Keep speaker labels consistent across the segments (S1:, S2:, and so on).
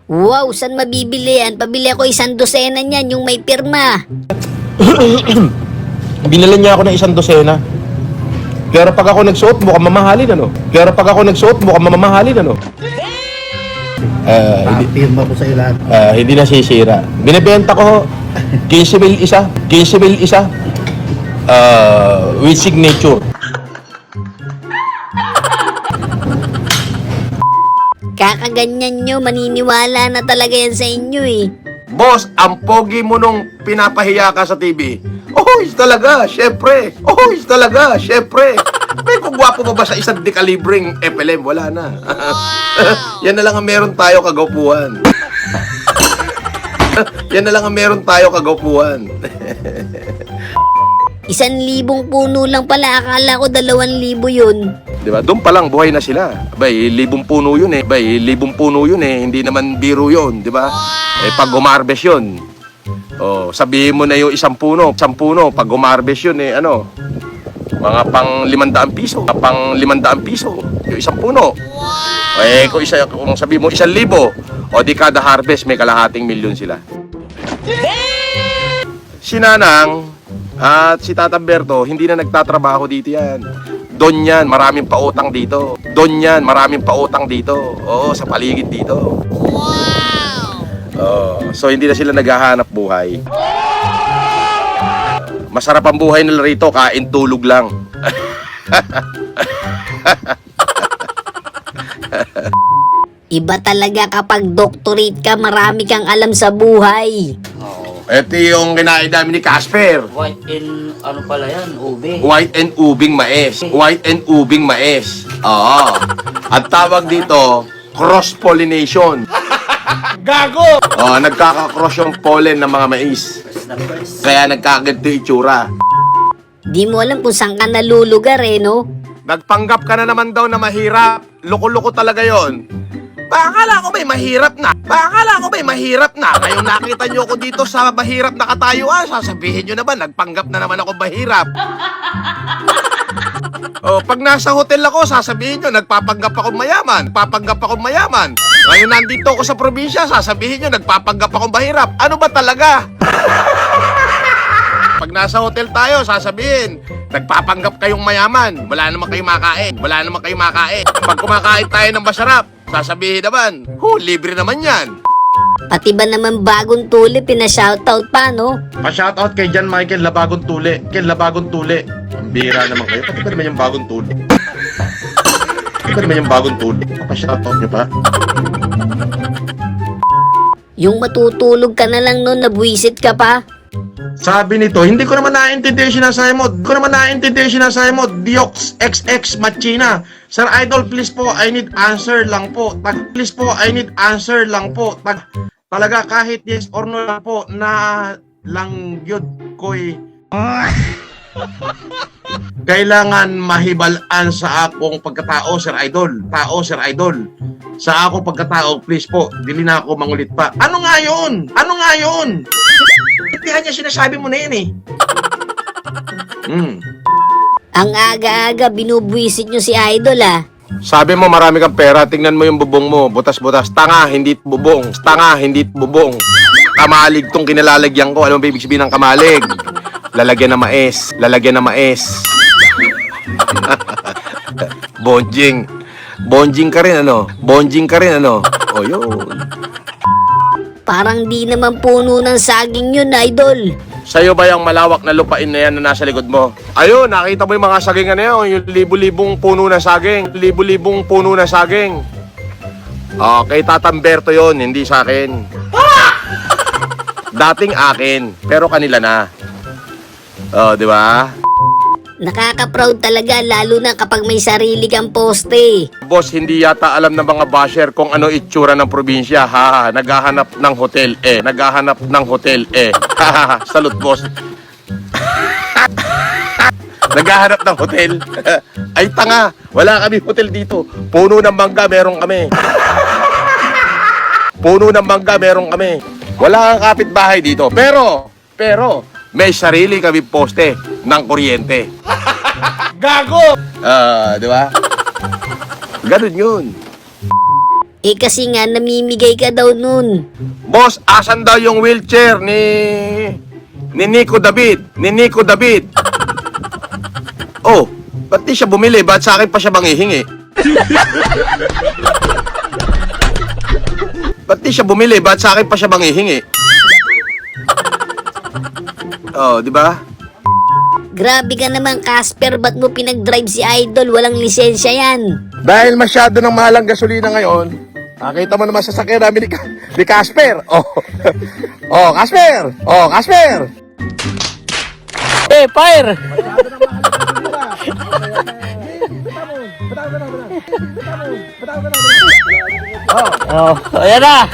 S1: Wow, saan mabibili yan? Pabili ako 1 dosena niyan, yung may pirma.
S2: Binalan niya ako ng 1 dosena. Pero pag ako nagsuot, mukhang mamahalin, ano?
S3: Pirma ko sa ilan.
S2: Hindi nasisira. Binibenta ko 15,000 isa. 15,000 isa. With signature.
S1: Kakaganyan nyo, maniniwala na talaga yan sa inyo eh.
S2: Boss, ang pogi mo nung pinapahiya ka sa TV. Talaga, syempre. May kugwapo pa ba sa isang dekalibreng FLM? Wala na. Yan na lang ang meron tayo kagwapuhan.
S1: 1,000 puno lang pala, akala ko 2,000 yun.
S2: Diba? Doon pa lang buhay na sila. Abay, 1,000 puno yun eh. Hindi naman biro yun, di ba? Pag gumarbes yun, sabihin mo na yung 10 puno, pag gumarbes yun mga pang 500 piso, yung 1 puno. Kung sabihin mo 1,000, o di kada harvest may kalahating milyon sila. Si Nanang at si Tata Berto, hindi na nagtatrabaho dito yan. Doon yan, maraming pautang dito. Oo, sa paligid dito. So hindi na sila naghahanap buhay. Masarap ang buhay nila rito, kain tulog lang.
S1: Iba talaga kapag doctorate ka, marami kang alam sa buhay.
S2: Ito yung kinain namin ni Casper.
S3: White and ano pala yan? Ube.
S2: White and ubing mais. Oo. At tawag dito, cross-pollination. Gago! Nagkaka-cross yung pollen ng mga mais. Kaya nagkaganto yung itsura.
S1: Di mo alam kung saan ka nalulugar no?
S2: Nagpanggap ka na naman daw na mahirap. Loko-loko talaga yon. Akala ko may mahirap na. Ngayong nakita nyo ako dito sa mahirap na katayuan, sasabihin nyo naman, nagpanggap na naman ako mahirap. Pag nasa hotel ako, sasabihin nyo, nagpapanggap akong mayaman. Ngayon nandito ako sa probinsya, sasabihin nyo, nagpapanggap akong mahirap. Ano ba talaga? Pag nasa hotel tayo, sasabihin, nagpapanggap kayong mayaman. Wala naman kayong makain. Pag kumakain tayo ng masarap, sasabihin naman, libre naman yan.
S1: Pati ba naman bagong tuli, pina-shoutout pa, no?
S2: Pa-shoutout kay John Michael Labagong Tuli. Ang bira naman kayo. Pati ba naman yung bagong tuli? Pa-shoutout nyo pa?
S1: Yung matutulog ka na lang nun, nabuisit ka pa.
S2: Sabi nito, hindi ko naman naiintindihan yung sinasabi mo. Diox XX Machina. Sir Idol, please po, I need answer lang po. Talaga kahit yes or no lang po na lang yun ko'y kailangan mahibalaan sa akong pagkatao, Sir Idol. Sa akong pagkatao, please po, dili na ako mangulit pa. Ano nga yun? Itihan niya sinasabi mo na yun eh.
S1: Ang aga-aga, binubuisit nyo si Idol
S2: Sabi mo marami kang pera, tingnan mo yung bubong mo, butas-butas. Tanga, hindi bubong. Kamalig tong kinalalagyan ko. Ano ba ibig sabihin ng kamalig? Lalagyan ng mais. Bonjing ka rin, ano? O yun.
S1: Parang di naman puno ng saging yun, Idol.
S2: Sa'yo ba yung malawak na lupain na yan na nasa likod mo? Ayun, nakita mo yung mga sagingan na yan, yung libu-libong puno na saging. Kay Tatamberto yon, hindi sa akin. Dating akin, pero kanila na. Di ba?
S1: Nakaka-proud talaga, lalo na kapag may sarili kang poste.
S2: Boss, hindi yata alam ng mga basher kung ano itsura ng probinsya. Naghahanap ng hotel Salute, boss. Naghahanap ng hotel. Ay, tanga. Wala kami hotel dito. Puno ng mangga, meron kami. Wala kang kapitbahay dito. Pero, may sarili kami poste ng kuryente. Gago! Di ba? Ganun yun.
S1: Eh kasi nga namimigay ka daw nun.
S2: Boss, asan daw yung wheelchair ni Nico David? Ni Nico David. Oh, ba't di siya bumili? Ba't sa akin pa siya manghihingi? Ba't di siya bumili? Ba't sa akin pa siya manghihingi? Oh, di ba?
S1: Grabe ka naman, Casper. Ba't mo pinag-drive si Idol? Walang lisensya yan.
S2: Dahil masyado ng mahal ang gasolina ngayon, nakita mo naman sa sakyan namin ni Casper. Oh. Oh, Casper. Oh, Casper.
S3: Eh, fire! Oh, ayan na.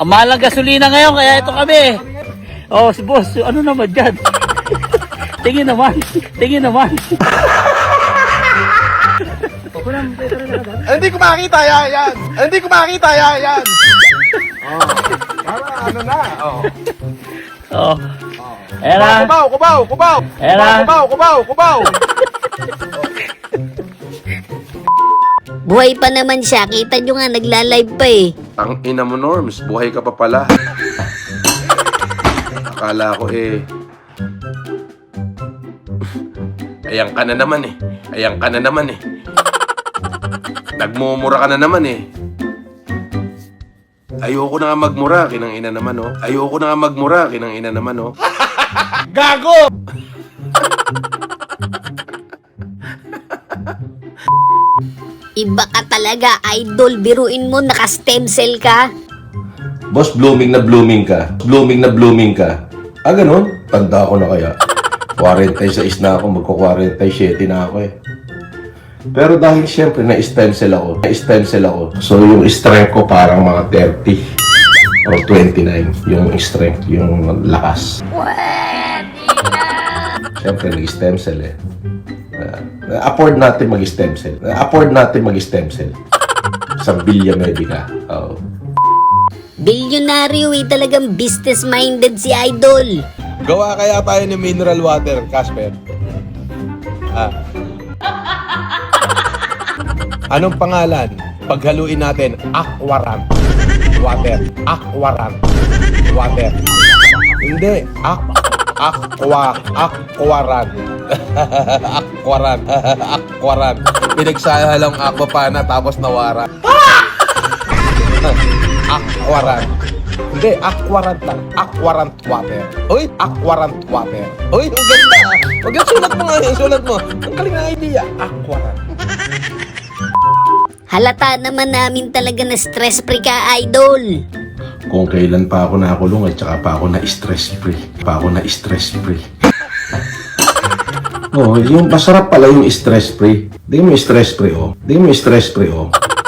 S3: Ang mahal ng gasolina ngayon, kaya ito kami. Oh, si boss, ano naman dyan? Tingin naman, tingin naman.
S2: Hindi ko makita yan. Hindi ko makita yan. Oh. Para ano na. Oh.
S3: Oh, ayan na.
S2: Kubaw.
S3: Ayan na.
S2: Kubaw.
S1: Buhay pa naman siya. Kita nyo nga, nagla-live pa eh.
S2: Ang ina mo, Norms, buhay ka pa pala. Akala ko Ayan ka na naman eh. Nagmumura ka na naman eh. Ayoko na nga magmura, kinang ina naman oh. Gago!
S1: Iba ka talaga, Idol. Biruin mo, naka-stem cell ka.
S2: Boss, blooming na blooming ka. Ah, ganun? Tanda ko na kaya. 46 na ako, magko-47 na ako eh. Pero dahil siyempre na-stem cell ako. So yung strength ko parang mga 30 or 29. Yung strength, yung lakas. Siyempre nag-stem cell eh. Afford natin mag-stem cell. Sa Villa Medica. Oo.
S1: Bilyonaryo eh, talagang business-minded si Idol.
S2: Gawa kaya tayo ng mineral water, Casper? Anong pangalan? Paghaluin natin, Aquarant. Water. Hindi, Aquarant. Aquarant. Pinagsahalang aqua pa na tapos nawara. Aquarant. Hindi, Aquarant lang. Aquarant water. Uy, Aquarant water. Uy, ang ganda. Huwag yung sulat mo. Ang galing ng idea. Aquarant.
S1: Halata naman namin talaga na stress-free ka, Idol.
S2: Kung kailan pa ako nakulong at saka pa ako na-stress-free. Oh, yung masarap pala yung stress-free. Di mo stress-free, oh.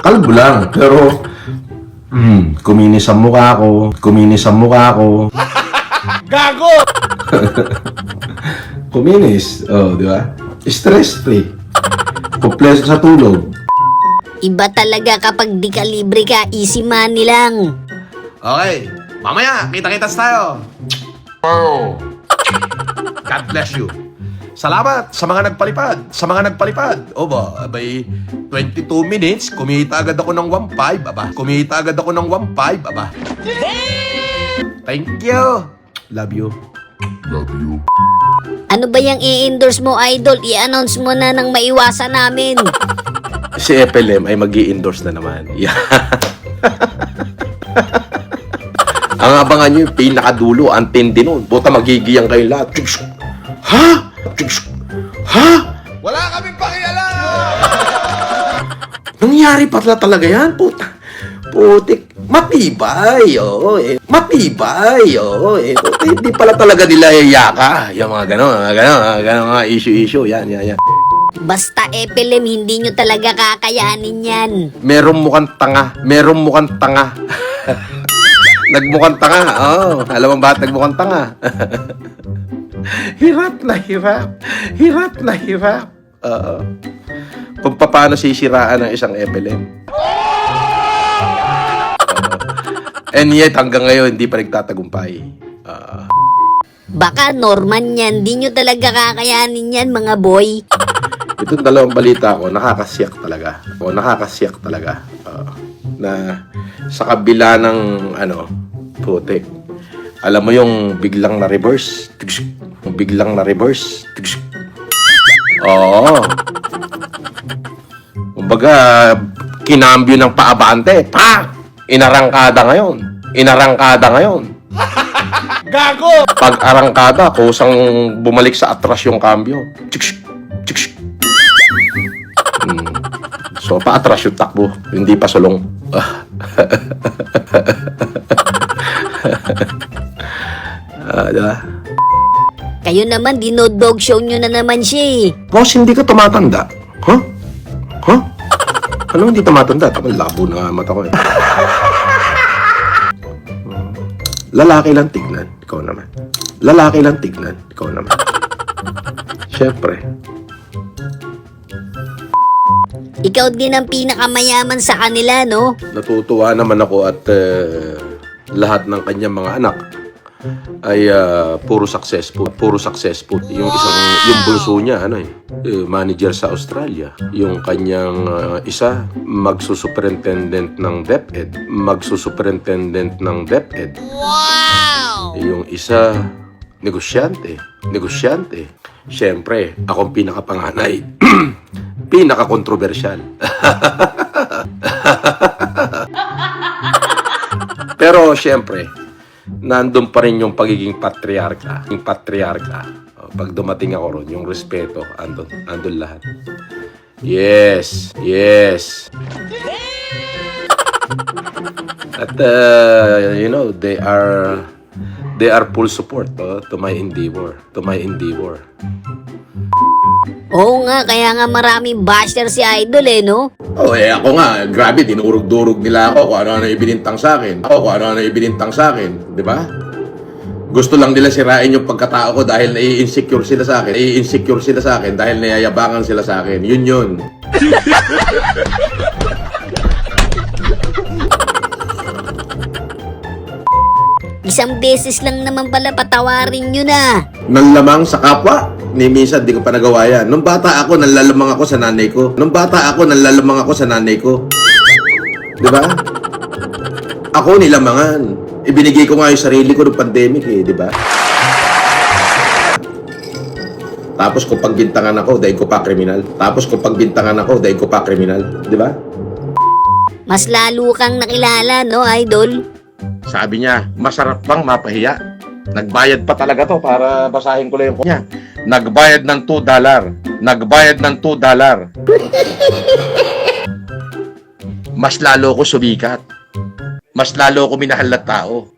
S2: Kalbo lang, pero kuminis ang mukha ko. Gago! Kuminis, oh, di ba? Stress-free. Kompleto sa tulog.
S1: Iba talaga kapag di ka libre ka, easy money lang.
S2: Okay, mamaya, kita-kitas tayo. God bless you. Salamat sa mga nagpalipad. O ba, by 22 minutes, kumita agad ako ng 1.5, aba. Thank you. Love you.
S1: Ano ba yung i-endorse mo, Idol? I-announce mo na nang maiwasan namin.
S2: Si FLM ay mag-i-endorse na naman. Yeah. Ang abangan nyo yung pinakadulo, ang tindi nun. Buta magigiyang kayo lahat. Ha? Wala kaming pakialam! Nangyari pa talaga yan, puta. Putik. Matibay, oo. Puta, hindi pala talaga nila yayaka. Yung mga gano'n, mga issue. Yan.
S1: Basta FLM, hindi nyo talaga kakayanin yan.
S2: Merong mukhang tanga. Nagmukhang tanga. Oh, alam mo ba nagmukhang tanga? Hirap na hirap. Kung paano sisiraan ng isang FLM. And yet, hanggang ngayon, hindi pa nagtatagumpay.
S1: Baka Norman yan, di nyo talaga kakayanin yan, mga boy.
S2: Itong dalawang balita ko, nakakasiyak talaga. na sa kabila ng putik. Alam mo yung biglang na reverse? Biglang na reverse? Oo. Kumbaga, kinambyo ng paabante. Pa! Inarangkada ngayon. Gago! Pag arangkada, kusang bumalik sa atras yung kambyo. So, paatras yung takbo. Hindi pa sulong. Diba?
S1: Kayo naman, dinodog show nyo na naman siya eh.
S2: Boss, hindi ka tumatanda. Huh? Huh? Ano hindi tumatanda? Tapos labo na nga mata ko eh. Lalaki lang tignan, ikaw naman. Lalaki lang tignan, ikaw naman. Siyempre.
S1: Ikaw din ang pinakamayaman sa kanila, no?
S2: Natutuwa naman ako at lahat ng kanyang mga anak ay puro successful. Yung bunso niya, manager sa Australia. Yung kanyang isa, magsusuperintendent ng DepEd. Wow! Yung isa, negosyante. Siyempre, akong pinakapanganay. Pinaka-kontrobersyal. Pero siyempre, nandun pa rin yung pagiging patriarka. Pag dumating ako ron, yung respeto, andun lahat. Yes. At they are full support to my endeavor.
S1: Oo nga, kaya nga maraming basher si Idol eh, no?
S2: Ako nga, grabe, dinurog-durog nila ako kung ano-ano ibinintang sa akin. Di ba? Gusto lang nila sirain yung pagkatao ko dahil nai-insecure sila sa akin. Dahil nayayabangan sila sa akin. Yun.
S1: Isang beses lang naman pala patawarin nyo na.
S2: Nanlamang sa kapwa, ni minsan di ko pa nagawa yan. Nung bata ako, nanlalamang ako sa nanay ko. Di ba? Ako nilamangan. Ibinigay ko nga yung sarili ko ng pandemic di ba? Tapos kung pagbintangan ako, dahil ko pa kriminal. Di ba?
S1: Mas lalo kang nakilala, no, Idol?
S2: Sabi niya, masarap bang mapahiya? Nagbayad pa talaga to para basahin ko lang yung niya. Nagbayad ng $2. Mas lalo ko sumikat. Mas lalo ko minahal na tao.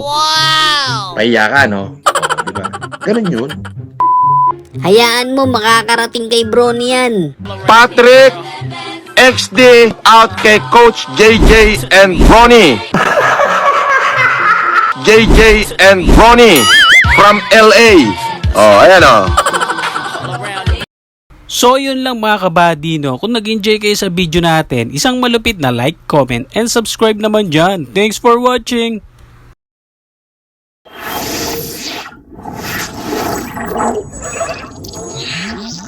S2: Wow! Pahiya ka, no? Diba? Ganun yun.
S1: Hayaan mo, makakarating kay Bron yan.
S2: Patrick XD out kay Coach JJ and Ronnie. JJ and Ronnie from LA. Ayan
S4: So yun lang mga kabady, no? Kung nag-enjoy kayo sa video natin, isang malupit na like, comment, and subscribe naman dyan. Thanks for watching!